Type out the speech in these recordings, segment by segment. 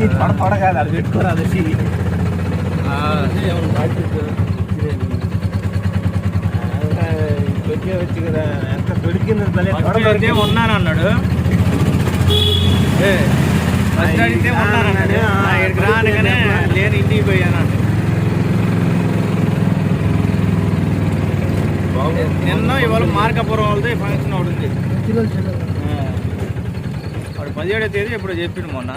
ఏంది త్వర కాదు అది పెట్టుకోరాదు వచ్చి కదా ఎంత దొరికింది ఉన్నాను అన్నాడు అడిగితే ఉన్నానన్నాడు ఇక్కడికి రానగానే నేను ఇంటికి పోయాను నిన్న ఇవాళ మార్కాపురం వాళ్ళది ఫంక్షన్ ఒకటి ఉంది వాడు 17వ తేదీ ఎప్పుడు చెప్పిండు మొన్న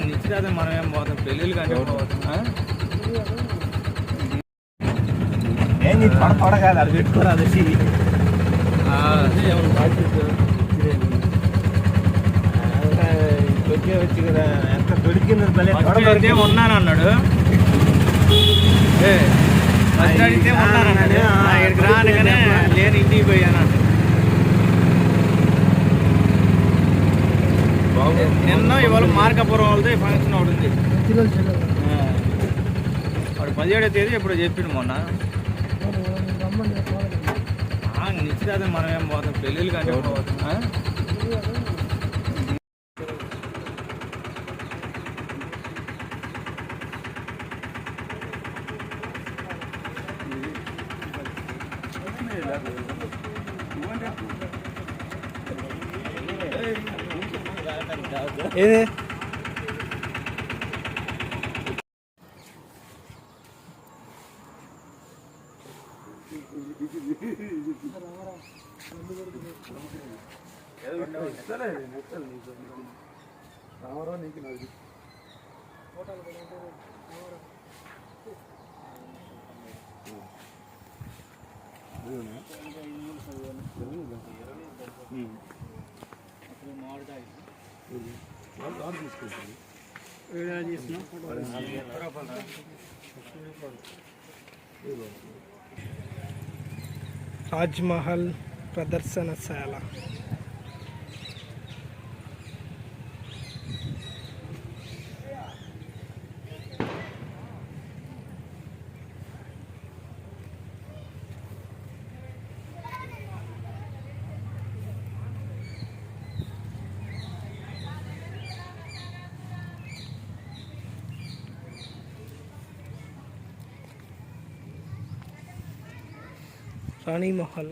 నిశ్చితార్థం మనం ఏం పోతాం పెళ్ళిళ్ళు కానీ ఏంది త్వర కాదు అది పెట్టుకోరాదు వచ్చి కదా ఎంత దొరికింది ఉన్నాను అన్నాడు అడిగితే ఉన్నానన్నాడు ఇక్కడికి రానగానే నేను ఇంటికి పోయాను నిన్న ఇవాళ మార్కాపురం వాళ్ళది ఫంక్షన్ ఒకటి ఉంది వాడు 17వ తేదీ ఎప్పుడు చెప్పిండు మొన్న నిశ్చితార్థం మనం ఏం పోతాం పెళ్ళిళ్ళు కానీ ఏది తాజ్మహల్ ప్రదర్శనశాల రాణి మహల్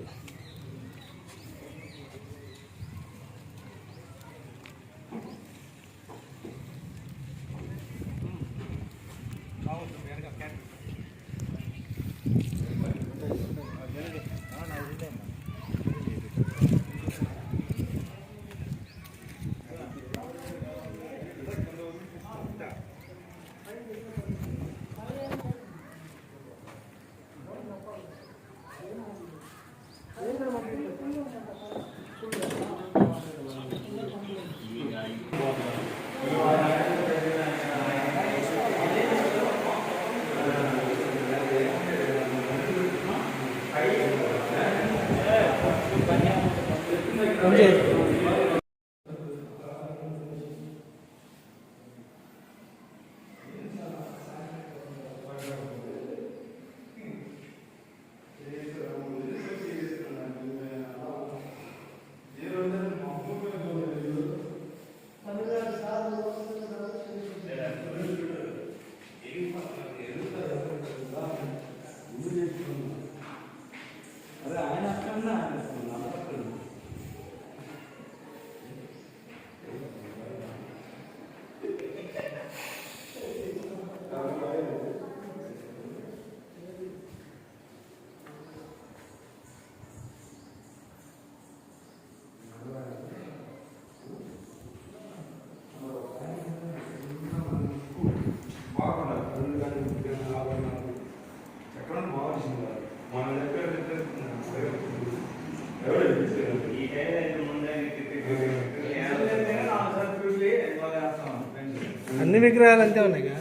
అన్ని విగ్రహాలు అంతే ఉన్నాయి కదా.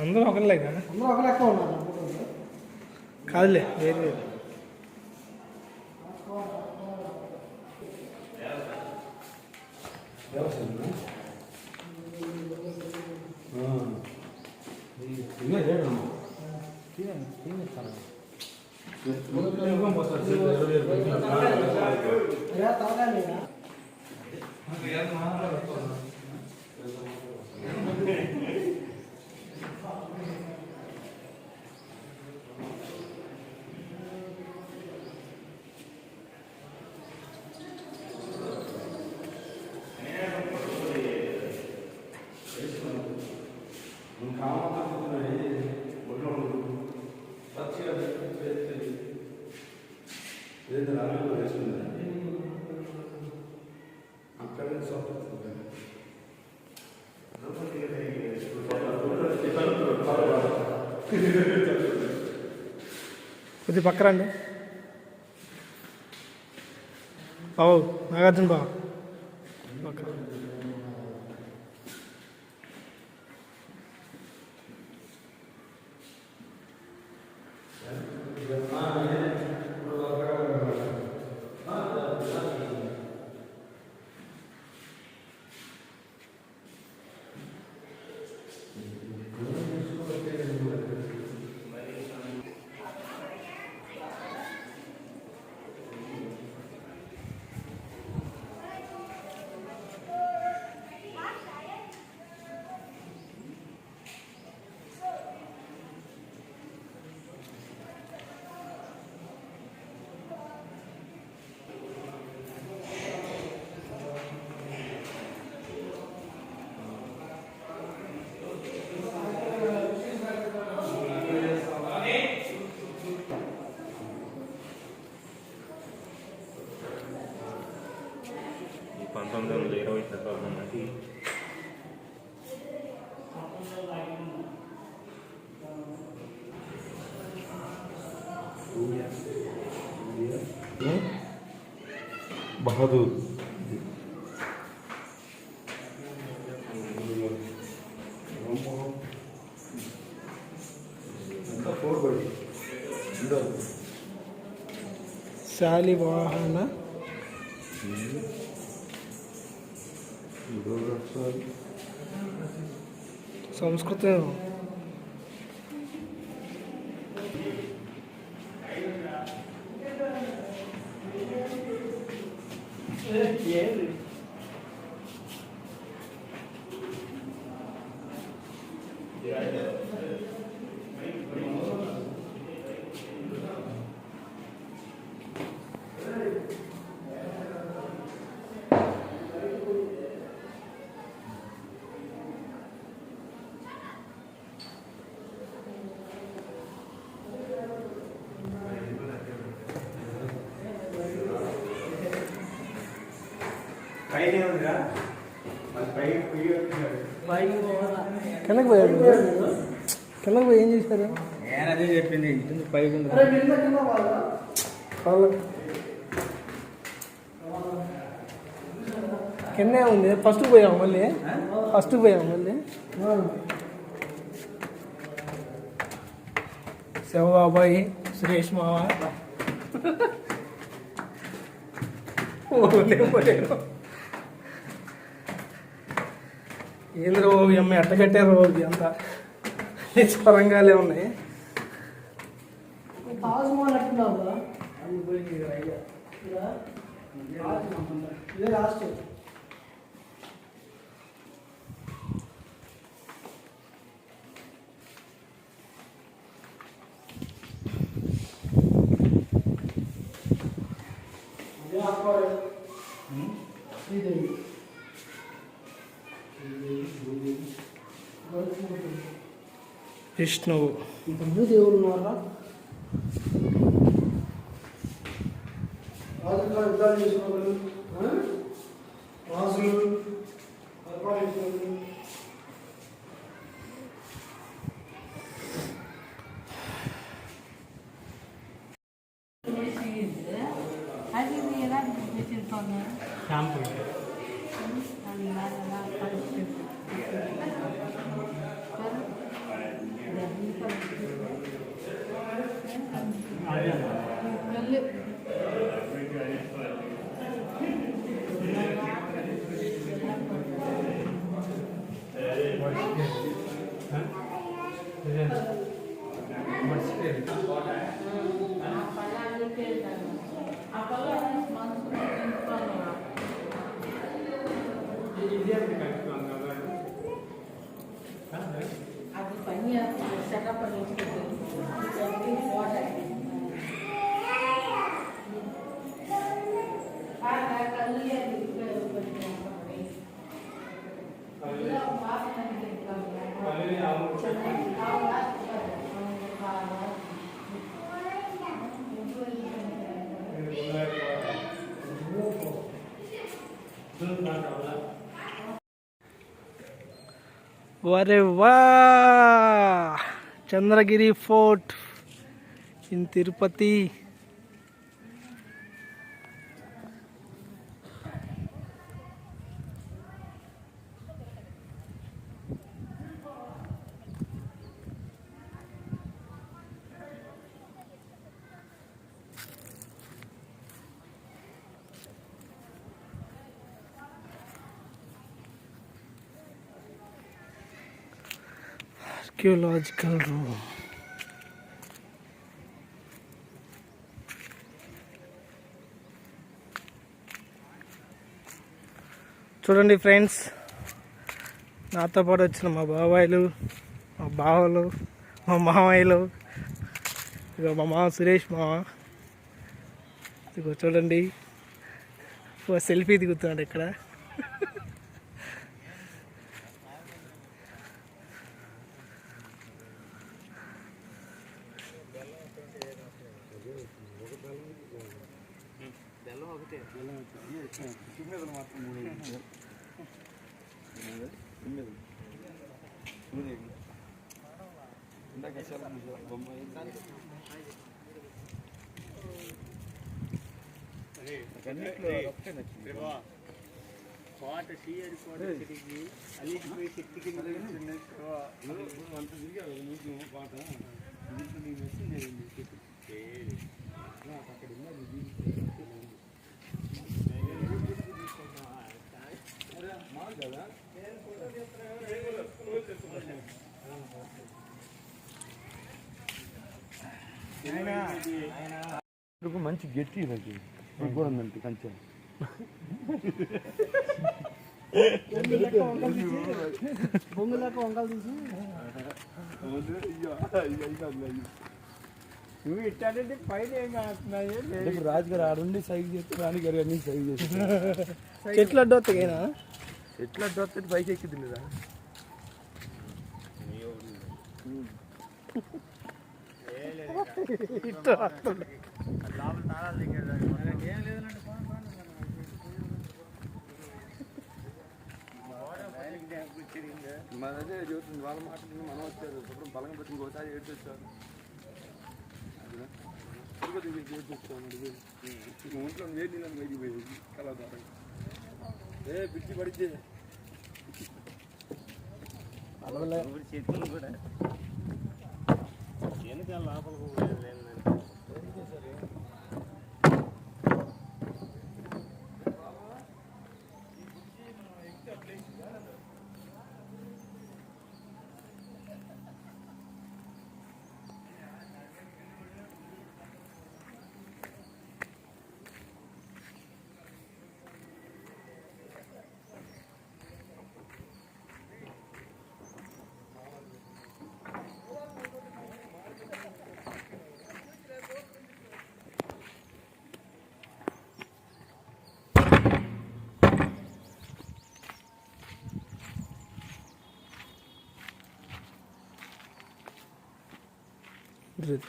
అందరూ ఒకళ్ళే కదా, అందరూ ఒక లెక్క ఉన్నారు కాదులే వేరు వేరు. కొద్ది పక్క రండి బాబు నాగార్జున బాబు పక్క बहादुर శాలివాహన సంస్కృతం కిందకి పోయాడు కిందకి పోయి ఏం చేశారు అదే చెప్పింది పైకి కిందే ఉంది ఫస్ట్ పోయాము మళ్ళీ శివబాబాయి సురేష్ మావ ఏంద్రో ఈ అమ్మాయి ఎట్ట కట్టారు ఇది అంతా పరంగాలే ఉన్నాయి లాస్ట్ విష్ణువు ఇంతకుముందు దేవుడు ఉన్నారా రాజుగా యుద్ధాలు చేసుకోవాలి రాజులు పరిపాలించుకోవాలి అది పని సెటప్ వరే వా Chandragiri fort in Tirupati. Archaeological room. చూడండి ఫ్రెండ్స్, నాతో పాటు వచ్చిన మా బాబాయిలు, మా బావలు, మా మామయ్యలు, ఇక మా మామ సురేష్ మామ. ఇగో చూడండి, సెల్ఫీ దిగుతున్నాడు ఇక్కడ. మంచి గట్టి కూడా ఉందండి కంచె. బొంగులక వంకలు తీసి నువ్వు ఇట్టాలంటే పైన ఏం కాస్తున్నాయి. ఇప్పుడు రాజుగారు ఆడుండి సైజ్ చేస్తే రాణిగారు అన్ని సైజ్ చేస్తారు. చెట్లు అడ్డొస్తాయినా ఎట్లా అడ్డు పైకి ఎక్కింది లేదా? మన అదే చూస్తుంది వాళ్ళ మాటలు మనం వచ్చారు శుభ్రం బలంగా పెట్టి ఇంకోసారి ఏడ్చి వచ్చారు. తిరుపతి ఏడ్చి వచ్చాము. ఒంట్లో వేడి నీళ్ళని బయటికి పోయేది కలవదారం. పిచ్చి పడితే చెట్లు కూడా వెనకాల లోపల Good.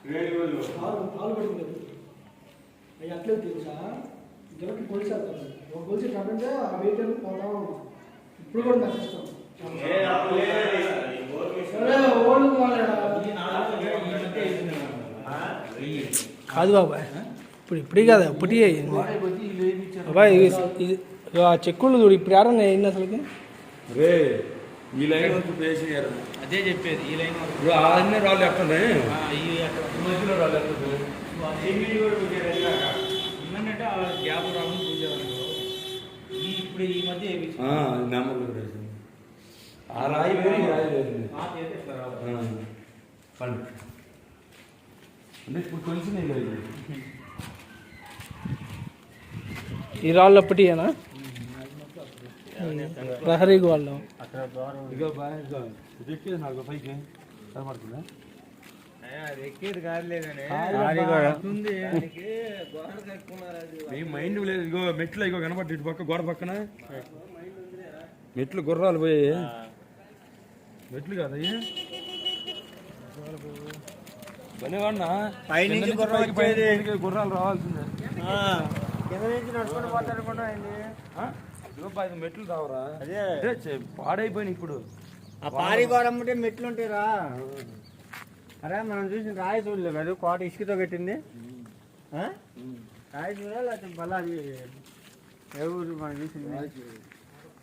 పాలు పడుతుంది అవి అట్లే తెలుసా జలకి కొలిసేస్తారు ఒక కొలిసి కాకుండా ఆ వెయిట్ అని పోతా ఉంటాం ఇప్పుడు కూడా నాకు ఇష్టం సరే ఓల్డ్ కాదు బాబాయ్ ఇప్పుడే కదా అప్పటి బాబాయ్ ఆ చెక్కులు చూడు ఇప్పుడు ఆడన్నా అయింది అసలుకి రే ఈ లైన్ వరకు వేసినారు. అదే చెప్పేది ఈ లైన్ అన్ని రాళ్ళు ఎక్కడే మధ్యలో రాళ్ళు ఏమంటే గ్యాప్ రావడం చూసేవాళ్ళు ఇప్పుడు ఈ మధ్య నెంబర్ ఆ రాయి వేరు ఈ రాయి వేరు పండు అంటే ఇప్పుడు కొంచెం ఈ రాళ్ళు అప్పటియేనా ప్రహరీ వాళ్ళం ఇక బాగా ఎక్కేది నాకు పైకి కనబడుతుందా ఎక్కేది కాదులేదని మీ మైండ్ లేదు. ఇగో మెట్లు ఇగో కనబట్టి ఇటు పక్క గోడ పక్కన మెట్లు గుర్రాలు పోయాయి. మెట్లు కదా బనేవాడినా పైనుంచి గుర్రాలు రావాల్సిందే. కింద నుంచి నడుచుకుంటూ పోతారు ఇదిగో మెట్లు రావరా అదే పాడైపోయినాయి ఇప్పుడు. ఆ పారి గోడ అమ్ముంటే మెట్లు ఉంటాయిరా. అరే మనం చూసిన రాయి చూడలేదు కదా కోట ఇసుకతో కట్టింది. రాయి చూడ లేకపోతే మళ్ళీ అది ఏ ఊరు మనం చూసింది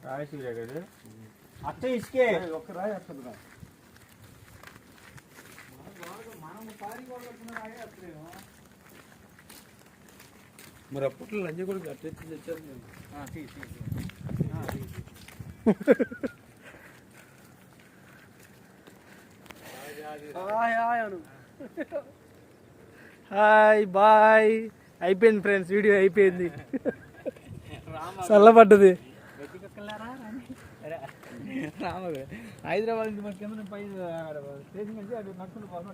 రాయి చూడే కదా అట్ట ఇసుకే ఒక్క రాయి వస్తుంది రా. మరి అప్పట్లో లంచ కూడా గట్టెత్తి తెచ్చారు. హాయ్ బాయ్ అయిపోయింది ఫ్రెండ్స్ వీడియో అయిపోయింది చల్లబడ్డది హైదరాబాద్ నుంచి మన కింద పై స్టేషన్ నుంచి అది నడుచుకుంటూ పోతున్నా